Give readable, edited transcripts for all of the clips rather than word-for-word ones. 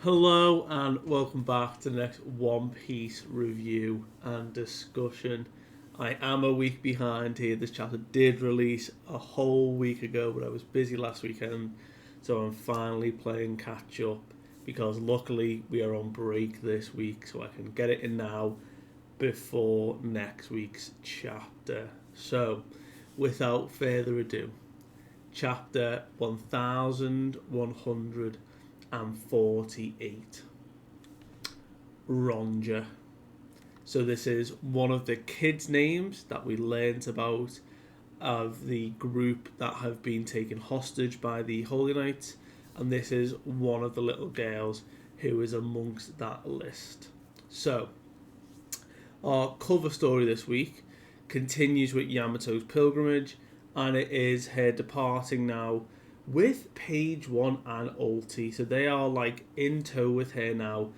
Hello and welcome back to the next One Piece review and discussion. I am a week behind here. This chapter did release a whole week ago, but I was busy last weekend, so I'm finally playing catch up because luckily we are on break this week, so I can get it in now before next week's chapter. So, without further ado, chapter 1148. Ronja. So this is one of the kids' names that we learnt about of the group that have been taken hostage by the Holy Knights, and this is one of the little girls who is amongst that list. So our cover story this week continues with Yamato's pilgrimage, and it is her departing now with Page One and Ulti. So they are like in tow with her now,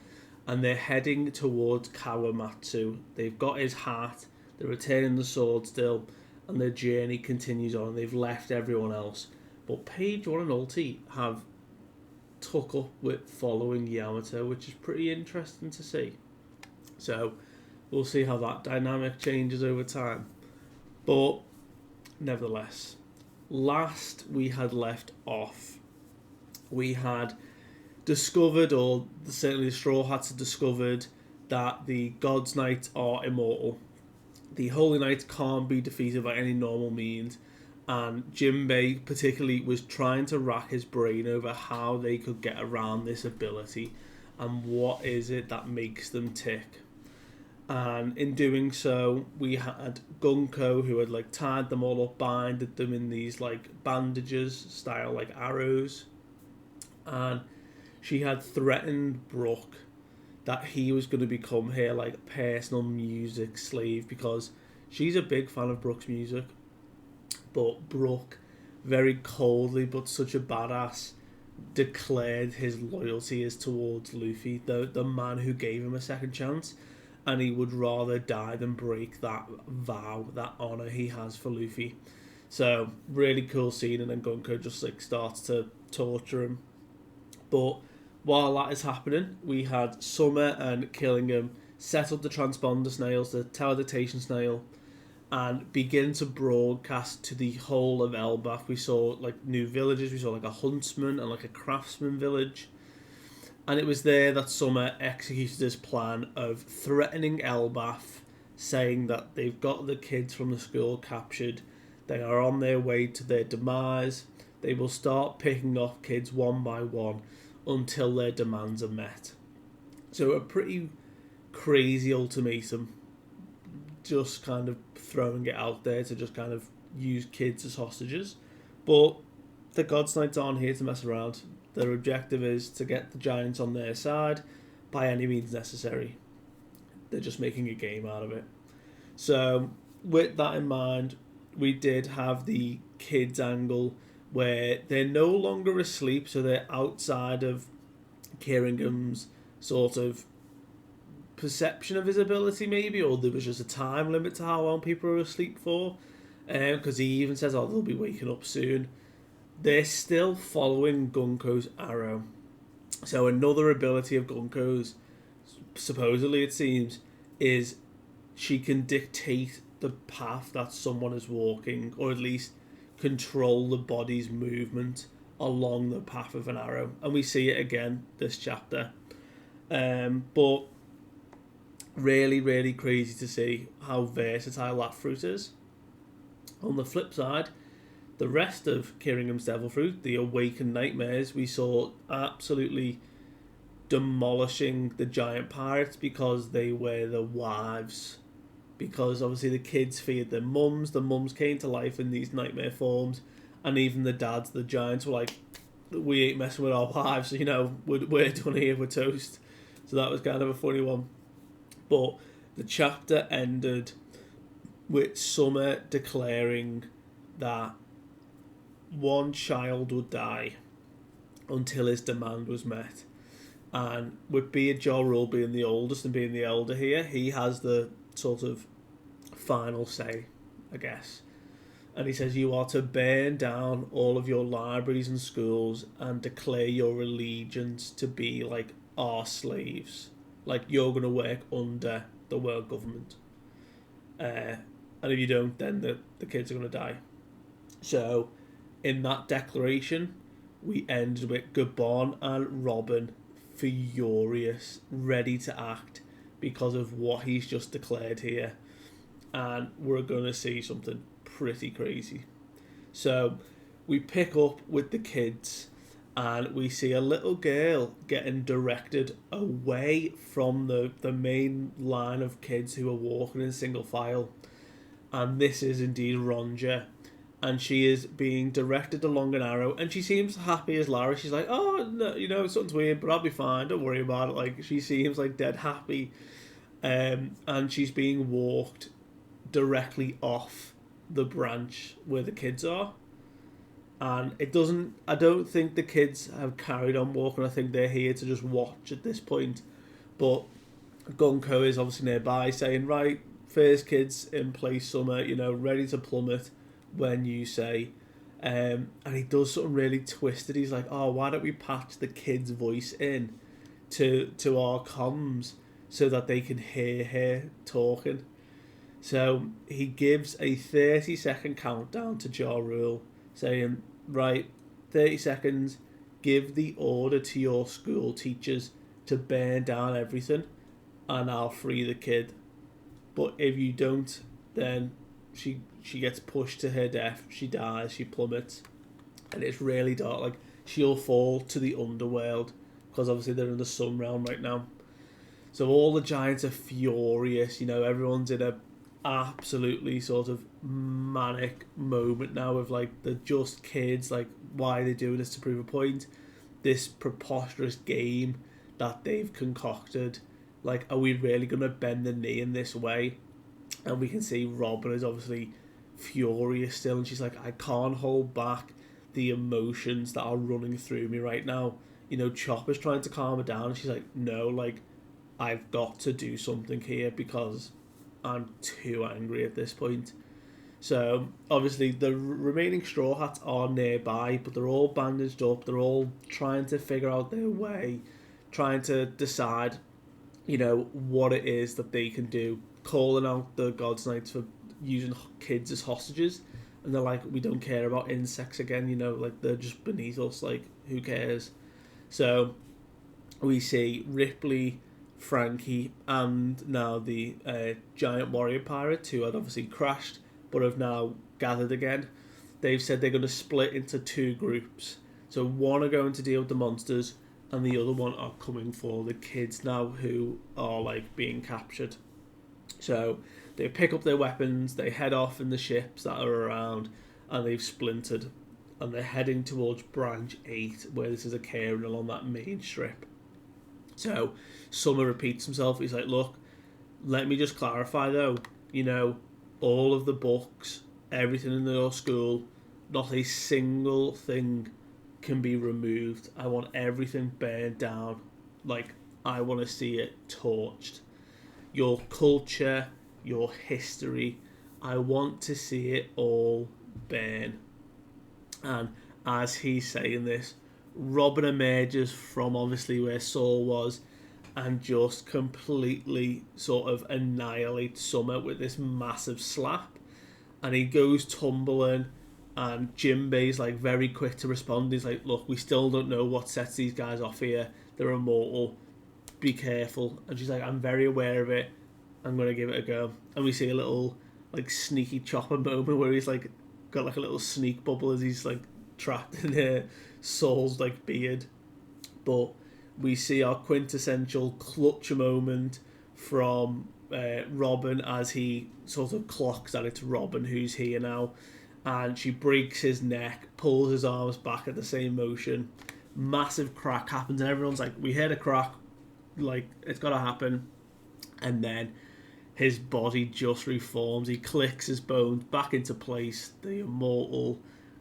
and they're heading towards Kawamatsu. They've got his hat, they're returning the sword still, and their journey continues on. They've left everyone else. But Page One and Ulti have took up with following Yamato, which is pretty interesting to see. So we'll see how that dynamic changes over time. But nevertheless, last we had left off, we had discovered, or certainly the Straw Hats had discovered, that the God's Knights are immortal. The Holy Knights can't be defeated by any normal means, and Jinbei particularly was trying to rack his brain over how they could get around this ability and what is it that makes them tick. And in doing so, we had Gunko, who had like tied them all up, binded them in these like bandages style like arrows, and she had threatened Brooke that he was going to become her like personal music slave because she's a big fan of Brooke's music. But Brooke, very coldly but such a badass, declared his loyalty is towards Luffy, the man who gave him a second chance, and he would rather die than break that vow, that honor he has for Luffy. So really cool scene, and then Gunko just like starts to torture him. But while that is happening, we had Summer and Killingham set up the transponder snails, the teleportation snail, and begin to broadcast to the whole of Elbaph. We saw like new villages, we saw like a huntsman and like a craftsman village. And it was there that Summer executed his plan of threatening Elbaph, saying that they've got the kids from the school captured, they are on their way to their demise, they will start picking off kids one by one until their demands are met. So a pretty crazy ultimatum, just kind of throwing it out there to just kind of use kids as hostages. But the God's Knights aren't here to mess around. Their objective is to get the Giants on their side by any means necessary. They're just making a game out of it. So with that in mind, we did have the kids angle where they're no longer asleep, so they're outside of Kiringham's sort of perception of his ability, maybe, or there was just a time limit to how long people are asleep for, because he even says, oh, they'll be waking up soon. They're still following Gunko's arrow. So another ability of Gunko's, supposedly it seems, is she can dictate the path that someone is walking, or at least control the body's movement along the path of an arrow. And we see it again this chapter. But really, really crazy to see how versatile that fruit is. On the flip side, the rest of Kiringham's Devil Fruit, the Awakened Nightmares, we saw absolutely demolishing the giant pirates because they were the wives. Because obviously the kids feared their mums, the mums came to life in these nightmare forms, and even the dads, the giants, were like, we ain't messing with our wives, you know, we're done here, we're toast. So that was kind of a funny one. But the chapter ended with Summer declaring that one child would die until his demand was met. And with Jarul being the oldest and being the elder here, he has the sort of final say, I guess. And he says, you are to burn down all of your libraries and schools and declare your allegiance to be like are slaves. Like, you're going to work under the world government. And if you don't, then the kids are going to die. So, in that declaration, we ended with Gaban and Robin furious, ready to act because of what he's just declared here. And we're going to see something pretty crazy. So, we pick up with the kids and we see a little girl getting directed away from the main line of kids who are walking in single file. And this is indeed Ronja. And she is being directed along an arrow, and she seems happy as Lara. She's like, oh, no, something's weird, but I'll be fine, don't worry about it. Like, she seems like dead happy. And she's being walked directly off the branch where the kids are. And I don't think the kids have carried on walking. I think they're here to just watch at this point. But Gunko is obviously nearby saying, right, first kids in place, Summer, ready to plummet when you say. And he does something really twisted. He's like, oh, why don't we patch the kid's voice in to our comms so that they can hear her talking. So he gives a 30-second countdown to Jarul, saying, right, 30 seconds, give the order to your school teachers to burn down everything and I'll free the kid. But if you don't, then she gets pushed to her death, she dies, she plummets, and it's really dark. Like, she'll fall to the underworld because obviously they're in the sun realm right now. So all the giants are furious, everyone's in a absolutely sort of manic moment now of like, they're just kids, like, why are they doing this to prove a point? This preposterous game that they've concocted, like, are we really going to bend the knee in this way? And we can see Robin is obviously furious still, and she's like, I can't hold back the emotions that are running through me right now. Chopper's trying to calm her down, and she's like, no, like, I've got to do something here because I'm too angry at this point. So obviously the remaining Straw Hats are nearby, but they're all bandaged up, they're all trying to figure out their way, trying to decide what it is that they can do, calling out the God's Knights for using kids as hostages, and they're like, we don't care about insects again, like, they're just beneath us, like, who cares? So we see Ripley, Frankie, and now the giant warrior pirates who had obviously crashed but have now gathered again. They've said they're going to split into two groups. So one are going to deal with the monsters, and the other one are coming for the kids now who are like being captured. So they pick up their weapons, they head off in the ships that are around, and they've splintered, and they're heading towards Branch 8 where this is occurring along that main strip. So Summer repeats himself. He's like, look, let me just clarify though, all of the books, everything in your school, not a single thing can be removed. I want everything burned down. Like, I want to see it torched. Your culture, your history, I want to see it all burn. And as he's saying this, Robin emerges from obviously where Saul was and just completely sort of annihilates Summer with this massive slap. And he goes tumbling, and Jinbei's like very quick to respond. He's like, look, we still don't know what sets these guys off here. They're immortal. Be careful. And she's like, I'm very aware of it. I'm going to give it a go. And we see a little like sneaky Chopper moment where he's like got like a little sneak bubble as he's like trapped in Saul's like beard. But we see our quintessential clutch moment from Robin as he sort of clocks that it's Robin who's here now, and she breaks his neck, pulls his arms back at the same motion. Massive crack happens, and everyone's like, we heard a crack, like, it's gotta happen. And then his body just reforms. He clicks his bones back into place. The immortal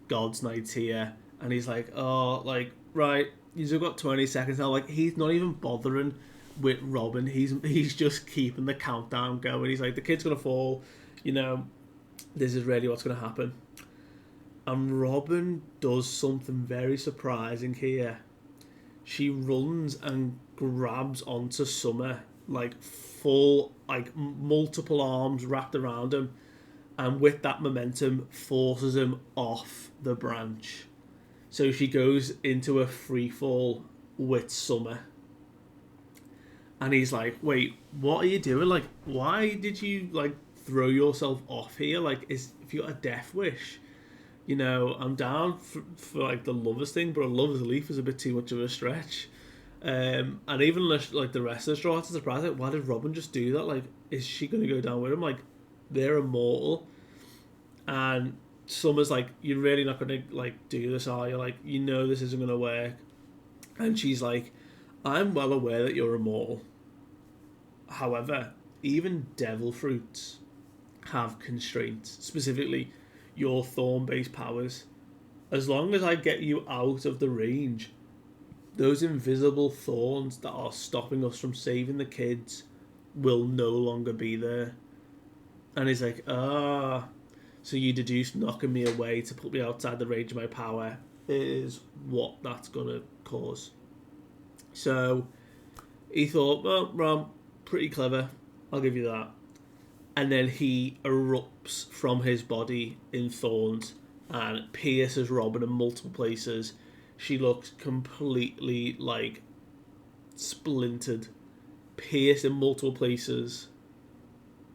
God's Knight's here, and he's like, oh, like, right, you've got 20 seconds now. Like, he's not even bothering with Robin. He's just keeping the countdown going. He's like, the kid's gonna fall, this is really what's gonna happen. And Robin does something very surprising here. She runs and grabs onto Summer, like full, like multiple arms wrapped around him, and with that momentum forces him off the branch. So she goes into a free fall with Summer. And he's like, wait, what are you doing? Like, why did you, like, throw yourself off here? Like, if you got a death wish, I'm down for like, the lovers thing, but a lover's leaf is a bit too much of a stretch. And even, like, the rest of the Straw Hats are surprised, like, why did Robin just do that? Like, is she going to go down with him? Like, they're immortal. And Summer's like, you're really not going to, like, do this, are you? Like, this isn't going to work. And she's like, I'm well aware that you're immortal. However, even devil fruits have constraints, specifically your thorn-based powers. As long as I get you out of the range, those invisible thorns that are stopping us from saving the kids will no longer be there. And he's like, so you deduce knocking me away to put me outside the range of my power is what that's going to cause. So he thought, well, Rom, pretty clever, I'll give you that. And then he erupts from his body in thorns and pierces Robin in multiple places. She looks completely, like, splintered, pierced in multiple places,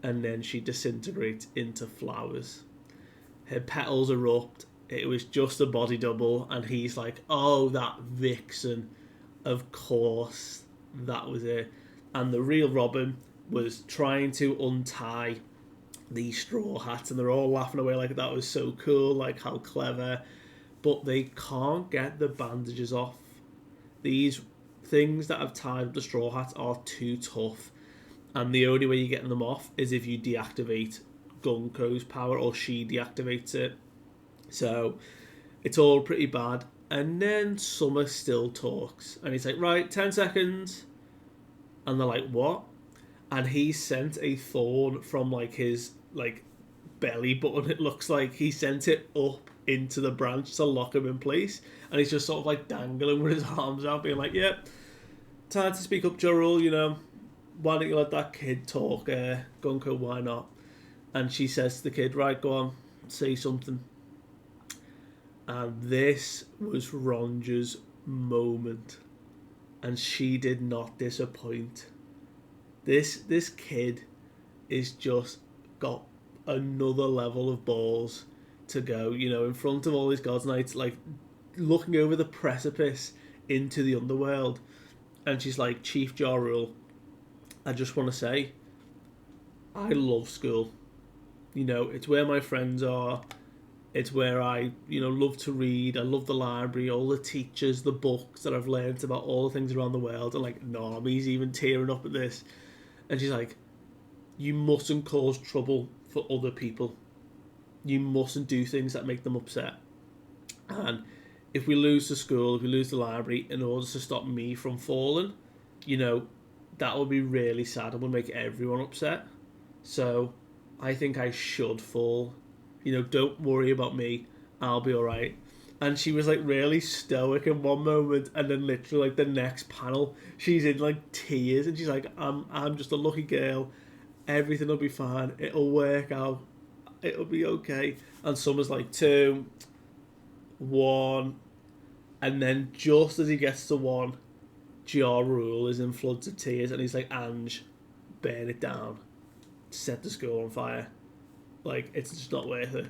and then she disintegrates into flowers. Her petals erupt. It was just a body double, and he's like, oh, that vixen. Of course, that was it. And the real Robin was trying to untie these Straw Hats, and they're all laughing away like that was so cool, like how clever. But they can't get the bandages off. These things that have tied up the Straw Hats are too tough, and the only way you're getting them off is if you deactivate Gunko's power, or she deactivates it. So it's all pretty bad. And then Summer still talks, and he's like, right, 10 seconds. And they're like, what? And he sent a thorn from, like, his, like, belly button, it looks like. He sent it up into the branch to lock him in place. And he's just sort of, like, dangling with his arms out, being like, yep, time to speak up, Jarul, why don't you let that kid talk? Gunko, why not? And she says to the kid, right, go on, say something. And this was Ronja's moment. And she did not disappoint. This kid is just got another level of balls to go, in front of all his God's Knights, like, looking over the precipice into the underworld. And she's like, Chief Jarul, I just want to say, I love school. It's where my friends are. It's where I, love to read. I love the library, all the teachers, the books that I've learned about all the things around the world. And, like, Nami's even tearing up at this. And she's like, you mustn't cause trouble for other people. You mustn't do things that make them upset. And if we lose the school, if we lose the library, in order to stop me from falling, that would be really sad and would make everyone upset. So I think I should fall. Don't worry about me. I'll be alright. And she was, like, really stoic in one moment, and then literally, like, the next panel, she's in, like, tears, and she's like, I'm just a lucky girl. Everything will be fine. It'll work out. It'll be okay. And Summer's like, 2, 1, and then just as he gets to 1, Jarul is in floods of tears, and he's like, Ange, burn it down. Set the school on fire. Like, it's just not worth it.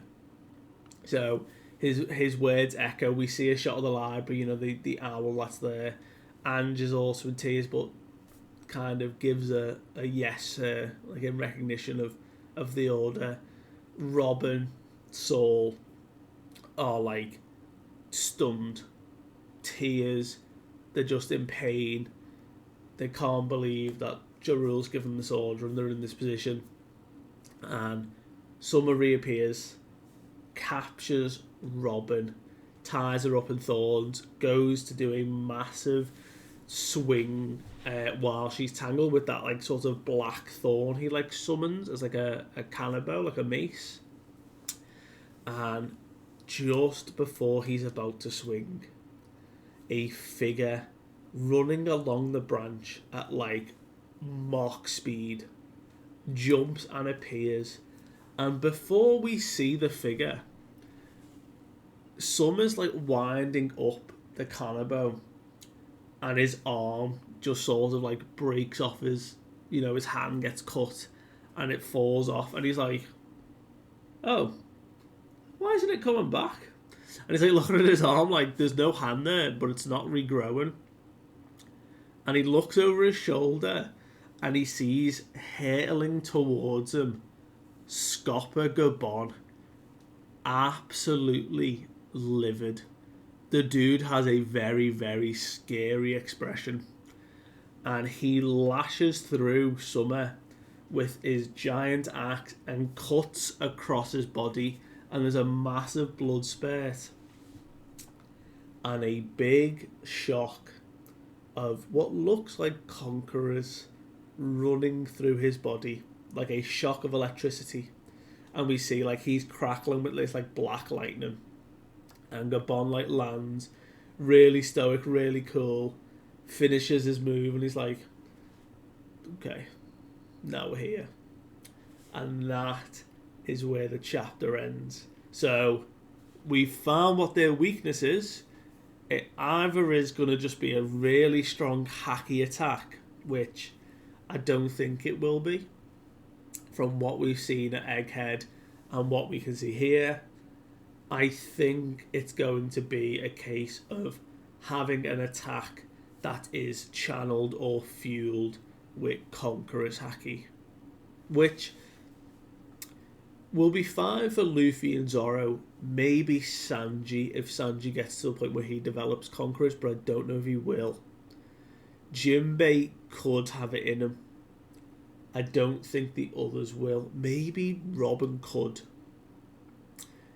So his words echo. We see a shot of the library, the owl that's there. Ange is also in tears, but kind of gives a yes, like in recognition of the order. Robin, Saul are, like, stunned. Tears. They're just in pain. They can't believe that Jarul's given this order and they're in this position. And Summer reappears, captures Robin, ties her up in thorns, goes to do a massive swing while she's tangled with that, like, sort of black thorn he, like, summons as, like, a cannonball, like a mace. And just before he's about to swing, a figure running along the branch at like Mach speed, jumps and appears, and before we see the figure, Summer's like winding up the cannonball, and his arm just sort of like breaks off his, his hand gets cut, and it falls off, and he's like, "Oh, why isn't it coming back?" And he's like looking at his arm like there's no hand there, but it's not regrowing. And he looks over his shoulder, and he sees hurtling towards him Scopper Gaban, absolutely livid. The dude has a very, very scary expression, and he lashes through Summer with his giant axe and cuts across his body, and there's a massive blood spurt and a big shock of what looks like conquerors running through his body, like a shock of electricity. And we see like he's crackling with this like black lightning, and Gaban like lands really stoic, really cool, finishes his move, and he's like, "Okay, now we're here." And that is where the chapter ends. So we found what their weakness is. It either is going to just be a really strong hacky attack, which I don't think it will be from what we've seen at Egghead and what we can see here. I think it's going to be a case of having an attack that is channeled or fueled with Conqueror's Haki, which will be fine for Luffy and Zoro, maybe Sanji if Sanji gets to the point where he develops Conquerors, but I don't know if he will. Jinbei could have it in him. I don't think the others will. Maybe Robin could.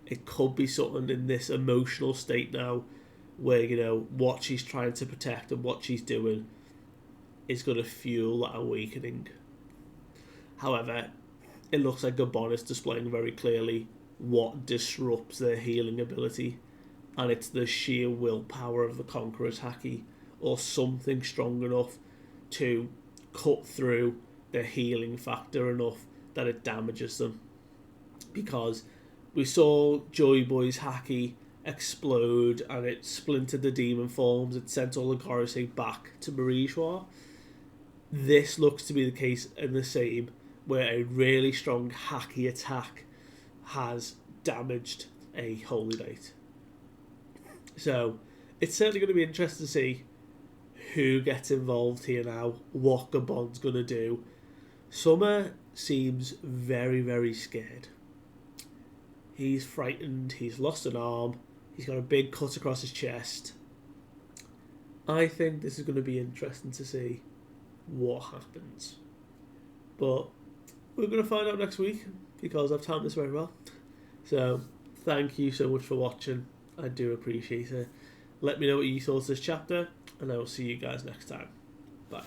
It could be something in this emotional state now where, what she's trying to protect and what she's doing is going to fuel that awakening. However, it looks like Gaban is displaying very clearly what disrupts their healing ability, and it's the sheer willpower of the Conqueror's Haki, or something strong enough to cut through their healing factor enough that it damages them. Because we saw Joy Boy's Haki explode and it splintered the demon forms, it sent all the Gorosei back to Marishwa. This looks to be the case in the same, where a really strong Haki attack has damaged a Holy Knight. So it's certainly going to be interesting to see who gets involved here now, what Gaban's going to do. Summer seems very, very scared. He's frightened, he's lost an arm, he's got a big cut across his chest. I think this is going to be interesting to see what happens. But we're going to find out next week, because I've timed this very well. So thank you so much for watching. I do appreciate it. Let me know what you thought of this chapter, and I will see you guys next time. Bye.